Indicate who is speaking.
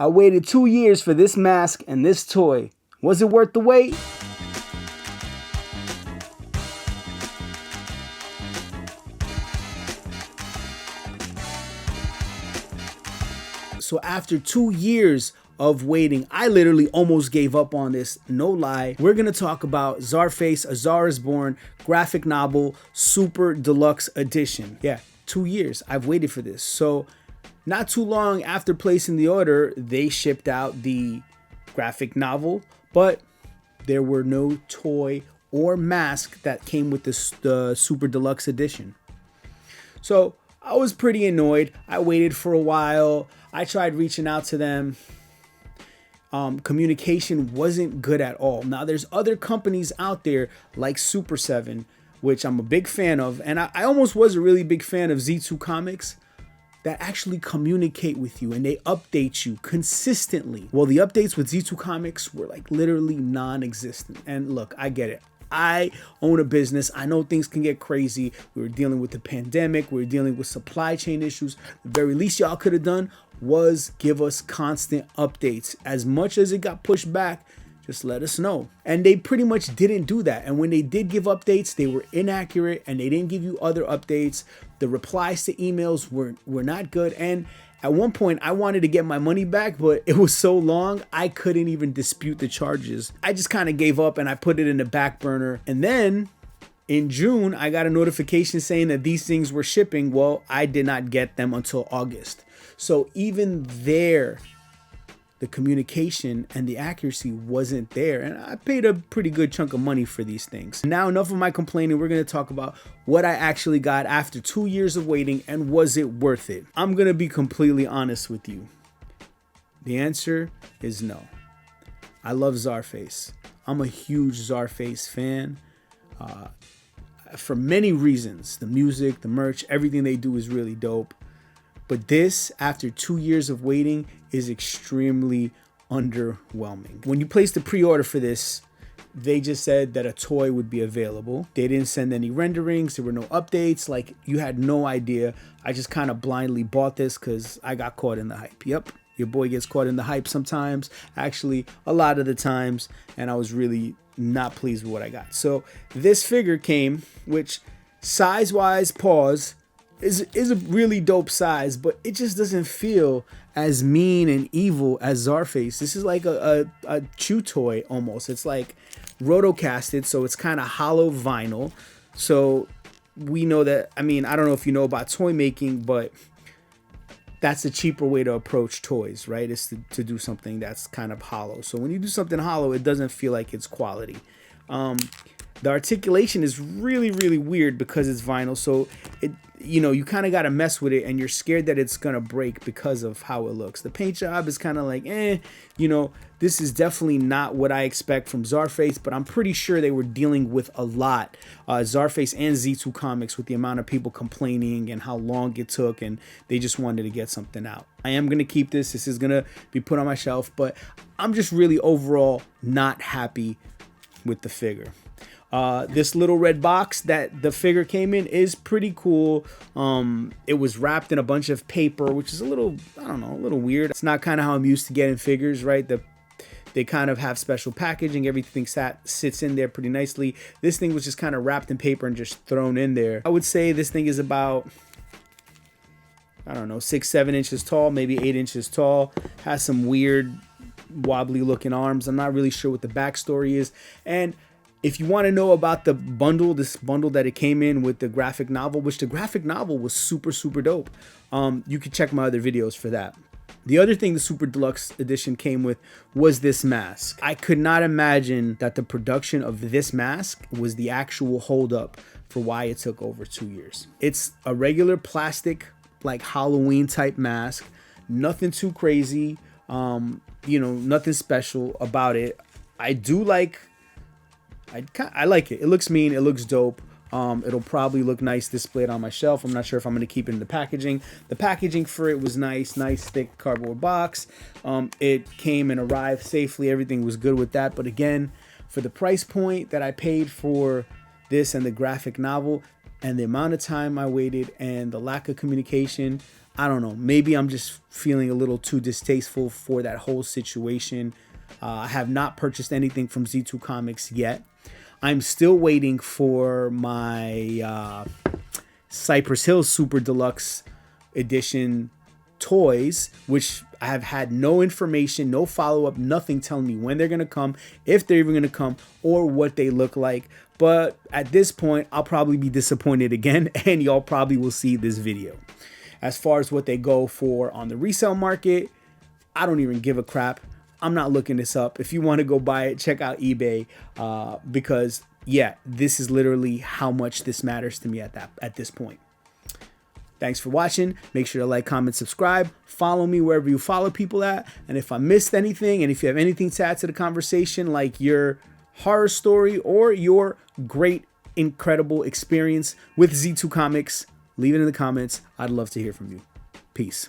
Speaker 1: I waited 2 years for this mask and this toy. Was it worth the wait? So after 2 years of waiting, I literally almost gave up on this, no lie. We're gonna talk about Czarface, A Czar is Born graphic novel, Super Deluxe Edition. Yeah, 2 years, I've waited for this. So not too long after placing the order, they shipped out the graphic novel, but there were no toy or mask that came with the Super Deluxe Edition. So I was pretty annoyed. I waited for a while. I tried reaching out to them. Communication wasn't good at all. Now there's other companies out there like Super 7, which I'm a big fan of, and I almost was a really big fan of Z2 Comics, that actually communicate with you and they update you consistently. Well, the updates with Z2 Comics were like literally non-existent. And look, I get it. I own a business. I know things can get crazy. We were dealing with the pandemic. We were dealing with supply chain issues. The very least y'all could have done was give us constant updates. As much as it got pushed back, just let us know. And they pretty much didn't do that. And when they did give updates, they were inaccurate and they didn't give you other updates. The replies to emails were not good. And at one point I wanted to get my money back, but it was so long, I couldn't even dispute the charges. I just kind of gave up and I put it in the back burner. And then in June, I got a notification saying that these things were shipping. Well, I did not get them until August. So even there, the communication and the accuracy wasn't there. And I paid a pretty good chunk of money for these things. Now, enough of my complaining. We're going to talk about what I actually got after 2 years of waiting and was it worth it? I'm going to be completely honest with you. The answer is no. I love Czarface. I'm a huge Czarface fan for many reasons. The music, the merch, everything they do is really dope. But this, after 2 years of waiting, is extremely underwhelming. When you placed the pre-order for this, they just said that a toy would be available. They didn't send any renderings. There were no updates. Like, you had no idea. I just kind of blindly bought this because I got caught in the hype. Yep, your boy gets caught in the hype sometimes. Actually, a lot of the times. And I was really not pleased with what I got. So this figure came, which size-wise, pause, is a really dope size, but it just doesn't feel as mean and evil as Czarface. This is like a chew toy almost. It's like rotocasted, so it's kind of hollow vinyl. So we know that, I mean, I don't know if you know about toy making, but that's a cheaper way to approach toys, right? Is to do something that's kind of hollow. So when you do something hollow, it doesn't feel like it's quality. The articulation is really, really weird because it's vinyl. So you kind of got to mess with it and you're scared that it's going to break because of how it looks. The paint job is kind of like, this is definitely not what I expect from Czarface, but I'm pretty sure they were dealing with a lot. Czarface and Z2 Comics with the amount of people complaining and how long it took, and they just wanted to get something out. I am going to keep this. This is going to be put on my shelf, but I'm just really overall not happy with the figure. This little red box that the figure came in is pretty cool. It was wrapped in a bunch of paper, which is a little, I don't know, a little weird. It's not kind of how I'm used to getting figures, right? They kind of have special packaging. Everything sits in there pretty nicely. This thing was just kind of wrapped in paper and just thrown in there. I would say this thing is about, I don't know, 6-7 inches tall, maybe 8 inches tall. Has some weird wobbly looking arms. I'm not really sure what the backstory is. And if you want to know about the bundle, this bundle that it came in with the graphic novel, which the graphic novel was super, super dope, you can check my other videos for that. The other thing the Super Deluxe Edition came with was this mask. I could not imagine that the production of this mask was the actual holdup for why it took over 2 years. It's a regular plastic, like Halloween type mask. Nothing too crazy, nothing special about it. I like it. It looks mean. It looks dope. It'll probably look nice displayed on my shelf. I'm not sure if I'm going to keep it in the packaging. The packaging for it was nice thick cardboard box. It came and arrived safely. Everything was good with that. But again, for the price point that I paid for this and the graphic novel and the amount of time I waited and the lack of communication, I don't know. Maybe I'm just feeling a little too distasteful for that whole situation. I have not purchased anything from Z2 Comics yet. I'm still waiting for my Cypress Hill Super Deluxe Edition toys, which I have had no information, no follow-up, nothing telling me when they're going to come, if they're even going to come, or what they look like. But at this point, I'll probably be disappointed again, and y'all probably will see this video. As far as what they go for on the resale market, I don't even give a crap. I'm not looking this up. If you want to go buy it, check out eBay, because yeah, this is literally how much this matters to me at this point. Thanks for watching. Make sure to like, comment, subscribe. Follow me wherever you follow people at. And if I missed anything, and if you have anything to add to the conversation, like your horror story or your great, incredible experience with Z2 Comics, leave it in the comments. I'd love to hear from you. Peace.